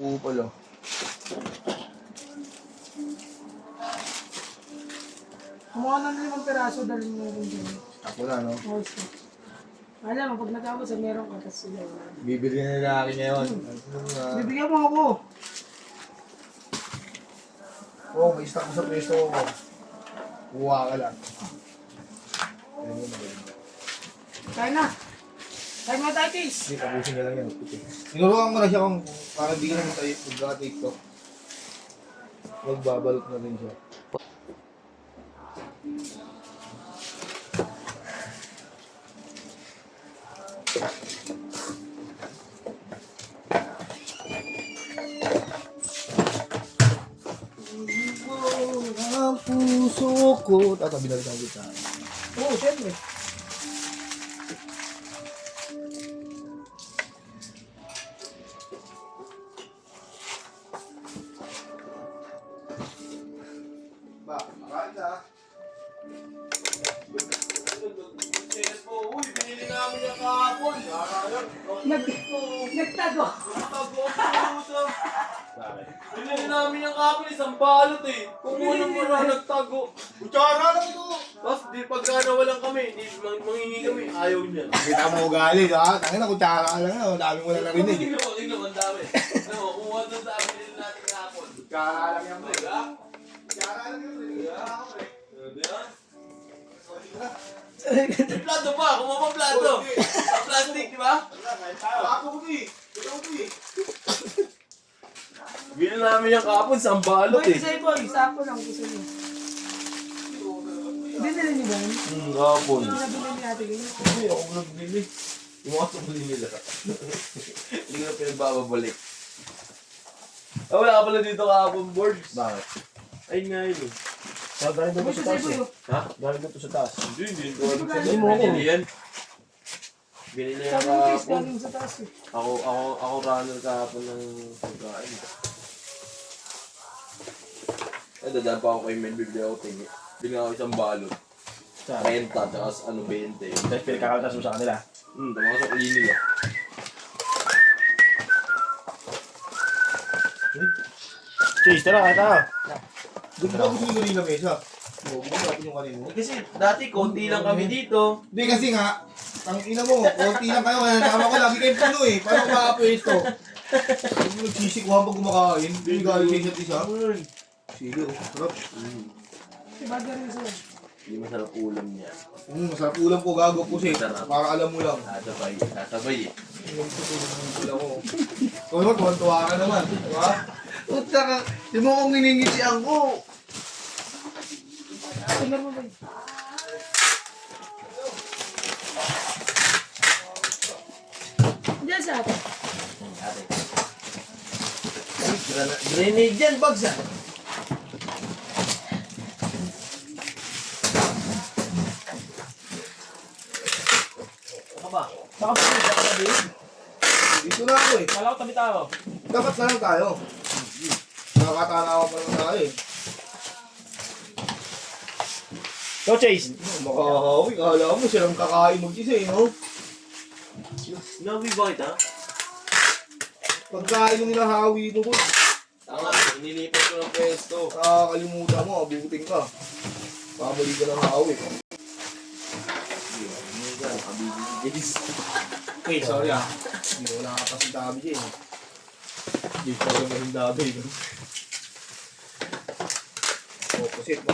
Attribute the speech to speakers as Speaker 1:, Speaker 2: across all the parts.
Speaker 1: Pala.
Speaker 2: Kumuha ng 5 piraso dahil meron dyan.
Speaker 1: Ako na, no?
Speaker 2: Also. Alam mo, pag natapos, meron ka kasi sila.
Speaker 1: Bibili na nila akin ngayon.
Speaker 2: Bibigyan mo ako.
Speaker 1: Oo, may stock ko sa pwesto ko. Kuha ka lang.
Speaker 2: Kain na. Kain mo tayo, Tis.
Speaker 1: Hindi, tapusin niya lang yan. Tinuruan ko na siya kung parang di ka naman tayo pagka-TikTok. Magbabalot na rin siya. Ang puso ko. Tatabi na rin ang kita.
Speaker 2: Oo, syempre.
Speaker 1: Ba, makain ka.
Speaker 3: Uy, binili namin yung kahapon.
Speaker 2: Nagtago.
Speaker 3: Binili namin yung kahapon, isang balot eh. Kumuha mo na nagtago.
Speaker 1: Kutsara lang ito.
Speaker 3: Tapos di pagka nawalan kami, di mangingi kami, ayaw niya.
Speaker 1: Kita mo ugali, ha? Tangin na, kutsara ka lang. Ang dami mo na narinig.
Speaker 3: Tingnan mo, ang dami. Ano, kumuha doon sa binili natin kahapon.
Speaker 1: Kutsara lang yan, pre.
Speaker 3: Diba?
Speaker 1: Kutsara lang yan, pre.
Speaker 3: Diba? May plato pa, kumuha pa plato. Plastic, di ba?
Speaker 1: Ako ko, di. Ikaw, di.
Speaker 3: Binili namin yung kahapon, isang balot
Speaker 2: Boy,
Speaker 3: eh.
Speaker 2: sa'yo, boy. Sako lang gusto niyo. Binili niyo ba yun?
Speaker 3: Kahapon.
Speaker 2: Yung nabili natin ganyan.
Speaker 3: Hindi, ako nagbili. Yung mga tumuli nila. Hindi ko na pinagbababalik. Ah, wala ka pala dito kahapon, boards.
Speaker 1: Bakit?
Speaker 3: Ay nga yun eh.
Speaker 1: Galing doon
Speaker 2: Boy,
Speaker 1: sa
Speaker 2: sa'yo,
Speaker 1: taas,
Speaker 2: boy.
Speaker 1: eh.
Speaker 3: Ha?
Speaker 1: Galing doon sa taas.
Speaker 3: Hindi ko
Speaker 2: Hindi
Speaker 3: alam
Speaker 2: ko
Speaker 3: sa
Speaker 2: galing.
Speaker 3: binili yan. Binili yan
Speaker 2: Sabi ng Tis,
Speaker 3: kahapon.
Speaker 2: galing sa taas eh.
Speaker 3: Ako runner kahapon ng pagkain. Ay, dadaan pa ako kay Mel, bibili ako tingi. Bili ako isang balot.
Speaker 1: Saan?
Speaker 3: 30, tsaka 20.
Speaker 1: Tapos pinakakatas mo sa kanila.
Speaker 3: Tama sa uli nila.
Speaker 1: Chase, tara, kahit tayo. Doon ba gusto yung kanina mesa? Oo, bigyan natin yung kanina.
Speaker 3: Eh, kasi dati, konti lang kami dito.
Speaker 1: Hindi kasi nga, ang ina mo, konti lang kayo, kaya tama ko, lagi kayong puno eh. Paano makapwesto? Huwag mo nagsisikuhan pag kumakain. Hindi galing kayo isa't isa. Sige, oh, sarap.
Speaker 2: Si Bagger rin sa'yo.
Speaker 3: Hindi masarap ulam niya.
Speaker 1: Masarap ulam ko, gago ko siya. Para alam mo lang.
Speaker 3: Sasabay eh.
Speaker 1: Ulam ko. Kung naman, tuwan-tuwa ka naman. Diba?
Speaker 3: Puta ka, di mo akong miningitian ko.
Speaker 2: Tingnan mo, boy. Diyan sa atin.
Speaker 3: Ate. Grenade yan, bags ah. Ano ba?
Speaker 2: Baka po, baka tabi.
Speaker 1: Dito na ako eh.
Speaker 2: Kala ko tabi tayo.
Speaker 1: Dapat na lang tayo. Nakakatanawa pa naman tayo eh.
Speaker 4: Go Chase!
Speaker 1: Makahawi, kala mo silang kakain mag-isa eh, no?
Speaker 3: Nabi ba kita?
Speaker 1: Pagkain yung nahawi mo ko,
Speaker 3: Tama, inilipat ko ng pwesto.
Speaker 1: nakakalimutan mo, abutin ka. Pabalik ka ng hawi. Okay, sorry ah. Hindi ko nakakasintabi dyan eh. Hindi ko lang mahindabi. No? Opposite mo.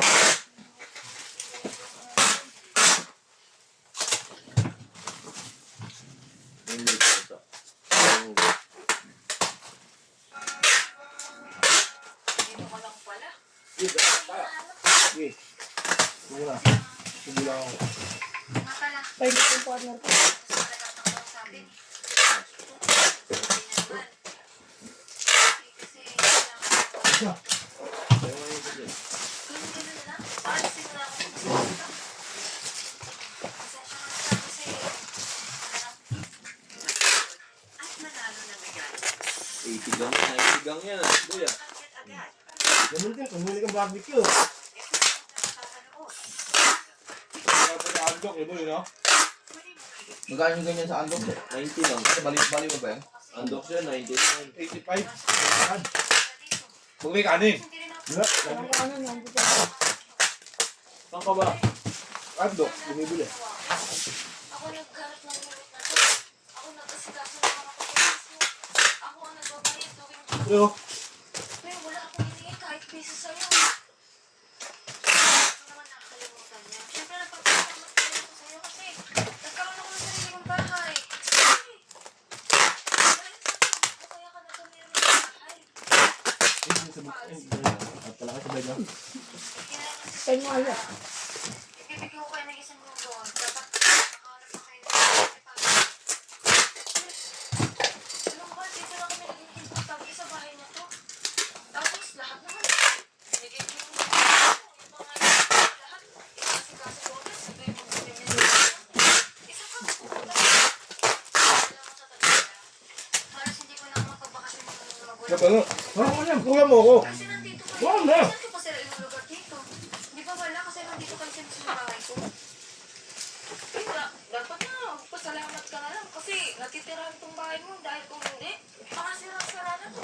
Speaker 1: Sige. Sige na. Sige lang ako.
Speaker 2: Pahigit yung partner ko.
Speaker 1: Isa.
Speaker 3: Tigang yan, kuya.
Speaker 1: Ganun din, kung huli kang barbecue. Kaya pa sa andok, yun no? Magkano yung ganyan sa andok?
Speaker 3: 90 lang.
Speaker 1: Balik-balik mo ba yan?
Speaker 3: Andok siya, 99.
Speaker 1: 85. Huwag may kanin.
Speaker 2: Walang kanin yan. Dito.
Speaker 3: Saan ka ba?
Speaker 1: Andok, bumibili.
Speaker 5: Ako nagkaroon ng limit na to. Ako nagkasikaso ng mga kapatid mo. Ako ang nagbabayad tuwing
Speaker 1: Yo.
Speaker 5: Pero wala akong hinihingi kahit piso sa'yo. Ako naman nakakalimutan niya. Siyempre nagpapasalamat ko rin ako sa'yo kasi nagkaroon ako ng sarili kong bahay. Dahil sa tingin ko kaya ka nagkamero ng bahay.
Speaker 2: Tayo mo ala.
Speaker 5: Ibibigyan ko kayo ng isang doon. Dapat nakahanap pa kayo ng pag- Alam ba, dito na kami naging importante sa bahay na to. Tapos lahat naman. Binigay ko yung mga lahat. Ikasikaso ko agad. Sabi mo, isa pa pupunta. Alam mo sa talaga. Halos hindi ko na mapabakasyon ng mga magulang.
Speaker 1: Kuha mo ako.
Speaker 5: Kasi nandito kayo.
Speaker 1: Wow, na.
Speaker 5: Saan ko pa sila ilulugar dito? Di ba wala kasi nandito kayo sa bahay ko? Kaya dapat na magpasalamat ka na lang kasi natitirahan tong bahay mo dahil kung hindi, baka sira-sira na to.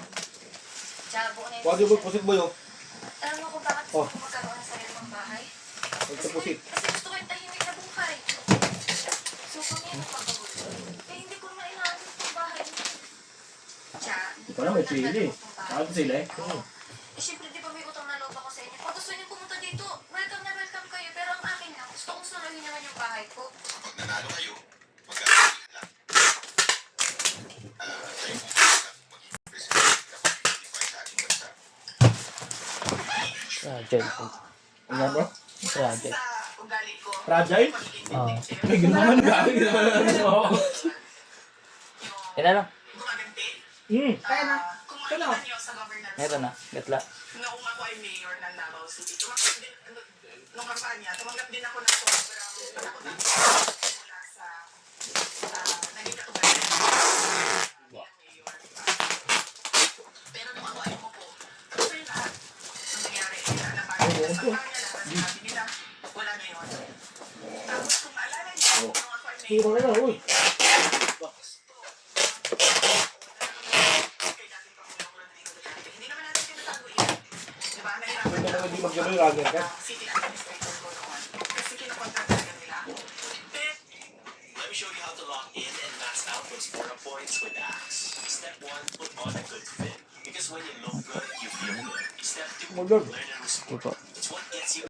Speaker 5: Tsaka buo na yung
Speaker 1: Wag yung pusit mo yun.
Speaker 5: Alam mo kung bakit
Speaker 1: Oh.
Speaker 5: gusto ko magkaroon ng sarili mong bahay?
Speaker 1: Pagsapusit.
Speaker 5: Kasi gusto ko yung tahimik na buhay. So kung yan ang pagkagusto, eh hindi ko na inaanap tong bahay mo. Tsaka, hindi ko
Speaker 4: Parang may
Speaker 5: naman
Speaker 4: chili.
Speaker 5: nagkaroon tong bahay.
Speaker 4: Saka ito sila eh.
Speaker 5: Oo. Eh, syempre, di ba may utang na loob ako sa inyo? Pag gusto niyo pumunta dito, welcome na welcome kayo. Pero ang akin lang, gusto kong surahin naman yung bahay ko.
Speaker 6: Kapag nanalo kayo, magkakaroon lang. Kayo kung maging president na pag-identify sa ating bansa.
Speaker 4: Fragile. Ano bro? Fragile.
Speaker 6: Ugali ko,
Speaker 4: Fragile? Oo. May ginawa na gawin.
Speaker 7: Yan na lang.
Speaker 6: gumaganti.
Speaker 2: Kaya na.
Speaker 6: Kung makikita niyo sa governance,
Speaker 7: Meron na. Gatla.
Speaker 6: noong ako ay mayor ng Davao City, tumanggap din, nung kampanya, tumanggap din ako ng sobrang panakot mula sa naging katubayan bilang mayor. Pero nung ako ay umupo, kasi lahat ang nangyari, napanin nila sa kampanya, lahat sinabi nila, wala na yun. Tapos kung maalala niyo, nung ako ay mayor,
Speaker 4: Tira na, uy.
Speaker 6: hindi naman natin tinatago yun. Diba? Nahirapan
Speaker 1: Pwede
Speaker 6: na
Speaker 1: naman di magdamay runner ka.
Speaker 6: city administrator ko noon. Kasi kinakontra talaga nila ako. Pero,
Speaker 8: Let me show you how to lock in and max out those Aura points with Axe. Step 1, put on a good fit. Because when you look good, you feel good. Step 2,
Speaker 1: Magod.
Speaker 8: learn and respect.
Speaker 7: Ito po.